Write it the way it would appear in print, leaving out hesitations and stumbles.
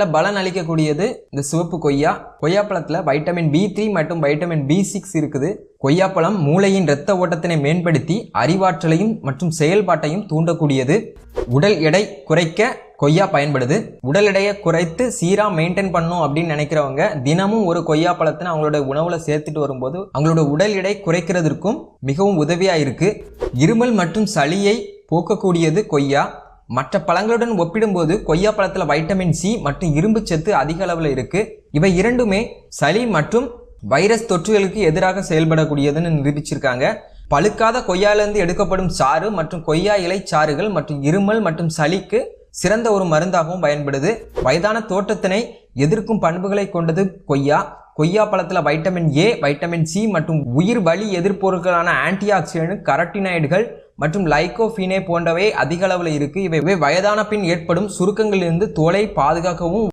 நல்ல பலன் அளிக்கக்கூடியது இந்த சிவப்பு கொய்யா. கொய்யாப்பழத்துல வைட்டமின் B3 மற்றும் வைட்டமின் B6 இருக்குது. கொய்யாப்பழம் மூளையின் இரத்த ஓட்டத்தினை மேம்படுத்தி அறிவாற்றலையும் மற்றும் செயல்பாட்டையும் தூண்டக்கூடியது. உடல் எடை குறைக்க கொய்யா பயன்படுது. உடல் எடையை குறைத்து சீரா மெயின்டைன் பண்ணும் அப்படின்னு நினைக்கிறவங்க தினமும் ஒரு கொய்யா பழத்தினை அவங்களோட உணவுல சேர்த்துட்டு வரும்போது அவங்களோட உடல் எடை குறைக்கிறதுக்கும் மிகவும் உதவியா இருக்கு. இருமல் மற்றும் சளியை போக்கக்கூடியது கொய்யா. மற்ற பழங்களுடன் ஒப்பிடும்போது கொய்யா பழத்துல வைட்டமின் C மற்றும் இரும்பு சத்து அதிக அளவுல இருக்கு. இவை இரண்டுமே சளி மற்றும் வைரஸ் தொற்றுகளுக்கு எதிராக செயல்படக்கூடியதுன்னு நிரூபிச்சிருக்காங்க. பழுக்காத கொய்யாலிருந்து எடுக்கப்படும் சாறு மற்றும் கொய்யா இலை சாறுகள் மற்றும் இருமல் மற்றும் சளிக்கு சிறந்த ஒரு மருந்தாகவும் பயன்படுது. வயதான தோற்றத்தினை எதிர்க்கும் பண்புகளை கொண்டது கொய்யா. கொய்யா பழத்துல வைட்டமின் A, வைட்டமின் C மற்றும் உயிர் வலி எதிர்ப்பொருட்களான ஆன்டி ஆக்சிடென்ட், கரோட்டினாய்டுகள் மற்றும் லைகோபீனே போன்றவை அதிக அளவில் இருக்கு. இவை வயதான பின் ஏற்படும் சுருக்கங்களிலிருந்து தோலை பாதுகாக்கவும்